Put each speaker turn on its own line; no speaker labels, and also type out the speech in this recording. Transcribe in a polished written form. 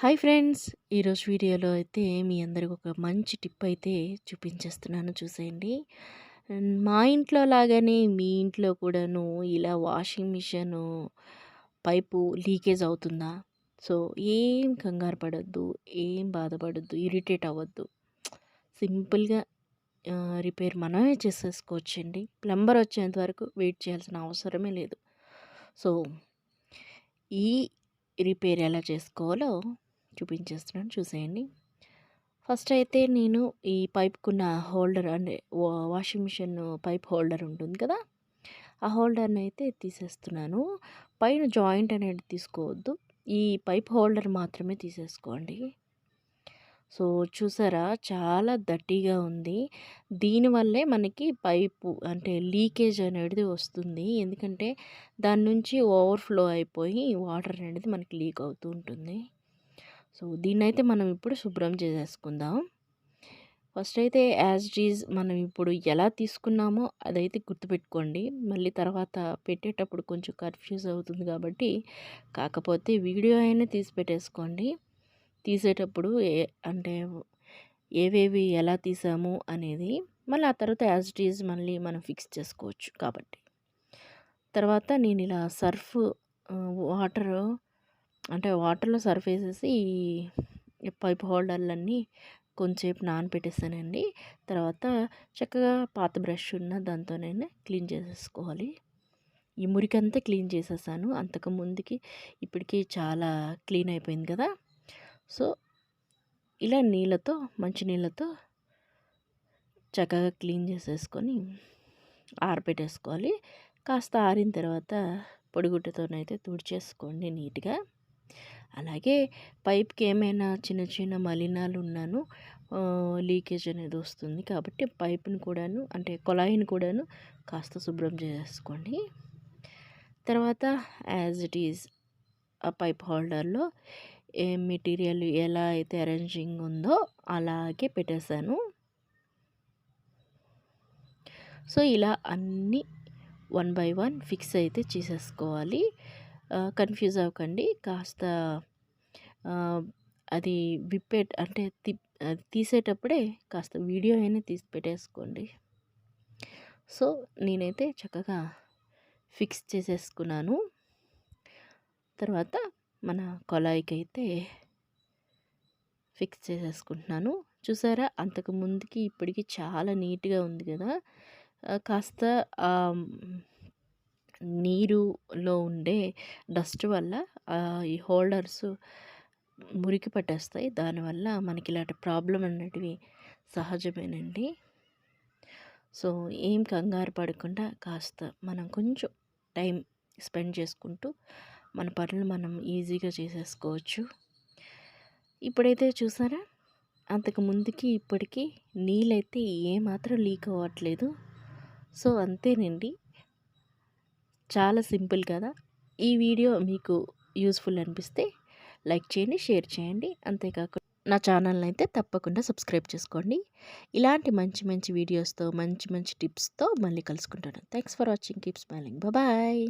Hi friends! ఈరోజు వీడియోలో అయితే మీ అందరికి ఒక మంచి టిప్ అయితే చూపించేస్తున్నాను, చూసేయండి. మా ఇంట్లో లాగానే మీ ఇంట్లో కూడాను ఇలా వాషింగ్ మిషన్ పైపు లీకేజ్ అవుతుందా? సో ఏం కంగారు పడొద్దు, ఏం బాధపడొద్దు, ఇరిటేట్ అవ్వద్దు. సింపుల్గా రిపేర్ మనమే చేసేసుకోవచ్చండి. ప్లంబర్ వచ్చేంత వరకు వెయిట్ చేయాల్సిన అవసరమే లేదు. సో ఈ రిపేర్ ఎలా చేసుకోవాలో చూపించేస్తున్నాను, చూసేయండి. ఫస్ట్ అయితే నేను ఈ పైప్కున్న హోల్డర్ అంటే వాషింగ్ మిషన్ పైప్ హోల్డర్ ఉంటుంది కదా, ఆ హోల్డర్ని అయితే తీసేస్తున్నాను. పైన జాయింట్ అనేది తీసుకోవద్దు, ఈ పైప్ హోల్డర్ మాత్రమే తీసేసుకోండి. సో చూసారా, చాలా దట్టిగా ఉంది. దీనివల్లే మనకి పైపు అంటే లీకేజ్ అనేది వస్తుంది. ఎందుకంటే దాని నుంచి ఓవర్ఫ్లో అయిపోయి వాటర్ అనేది మనకి లీక్ అవుతూ ఉంటుంది. సో దీన్నైతే మనం ఇప్పుడు శుభ్రం చేసేసుకుందాం. ఫస్ట్ అయితే యాజ్ ఇట్ ఈజ్ మనం ఇప్పుడు ఎలా తీసుకున్నామో అదైతే గుర్తుపెట్టుకోండి. మళ్ళీ తర్వాత పెట్టేటప్పుడు కొంచెం కన్ఫ్యూజ్ అవుతుంది కాబట్టి, కాకపోతే వీడియో అయినా తీసి పెట్టేసుకోండి. తీసేటప్పుడు అంటే ఏవేవి ఎలా తీసాము అనేది మళ్ళీ ఆ తర్వాత యాజ్ ఇట్ ఈజ్ మళ్ళీ మనం ఫిక్స్ చేసుకోవచ్చు కాబట్టి. తర్వాత నేను ఇలా సర్ఫ్ వాటర్ అంటే వాటర్లో సర్ఫ్ వేసేసి ఈ పైప్ హోల్డర్లన్నీ కొంచెంసేపు నానబెట్టేసానండి. తర్వాత చక్కగా పాత బ్రష్ ఉన్న దాంతోనైనా క్లీన్ చేసేసుకోవాలి. ఈ మురికంతా క్లీన్ చేసేసాను. అంతకు ముందుకి ఇప్పటికీ చాలా క్లీన్ అయిపోయింది కదా. సో ఇలా నీళ్ళతో మంచి నీళ్ళతో చక్కగా క్లీన్ చేసేసుకొని ఆరబెట్టేసుకోవాలి. కాస్త ఆరిన తర్వాత పొడిగుడ్డతోనైతే తుడిచేసుకోండి నీట్గా. అలాగే పైప్కి ఏమైనా చిన్న చిన్న మలినాలు ఉన్నాను లీకేజ్ అనేది వస్తుంది కాబట్టి పైప్ని కూడాను అంటే కుళాయిని కూడాను కాస్త శుభ్రం చేసేసుకోండి. తర్వాత యాజ్ ఇట్ ఈజ్ ఆ పైప్ హోల్డర్లో ఏ మెటీరియల్ ఎలా అయితే అరేంజింగ్ ఉందో అలాగే పెట్టేశాను. సో ఇలా అన్నీ 1 బై 1 ఫిక్స్ అయితే చేసేసుకోవాలి. కన్ఫ్యూజ్ అవ్వకండి. కాస్త అది అంటే తీసేటప్పుడే కాస్త వీడియో అయినా తీసి పెట్టేసుకోండి. సో నేనైతే చక్కగా ఫిక్స్ చేసేసుకున్నాను. తర్వాత మన కొలాయికి అయితే ఫిక్స్ చేసేసుకుంటున్నాను. చూసారా, అంతకు ముందుకి ఇప్పటికి చాలా నీట్గా ఉంది కదా. కాస్త నీరులో ఉండే డస్ట్ వల్ల ఈ హోల్డర్స్ మురికి పట్టేస్తాయి. దానివల్ల మనకి ఇలాంటి ప్రాబ్లం అనేటివి సహజమేనండి. సో ఏం కంగారు పడకుండా కాస్త మనం కొంచెం టైం స్పెండ్ చేసుకుంటూ మన పనులు మనం ఈజీగా చేసేసుకోవచ్చు. ఇప్పుడైతే చూసారా, అంతకు ముందుకి ఇప్పటికీ నీళ్ళైతే ఏమాత్రం లీక్ అవ్వట్లేదు. సో అంతేనండి, చాలా సింపుల్ కదా. ఈ వీడియో మీకు యూస్ఫుల్ అనిపిస్తే లైక్ చేయండి, షేర్ చేయండి. అంతేకాకుండా నా ఛానల్ని అయితే తప్పకుండా సబ్స్క్రైబ్ చేసుకోండి. ఇలాంటి మంచి మంచి వీడియోస్తో మంచి మంచి టిప్స్తో మళ్ళీ కలుసుకుంటాను. Thanks for watching. Keep smiling. Bye.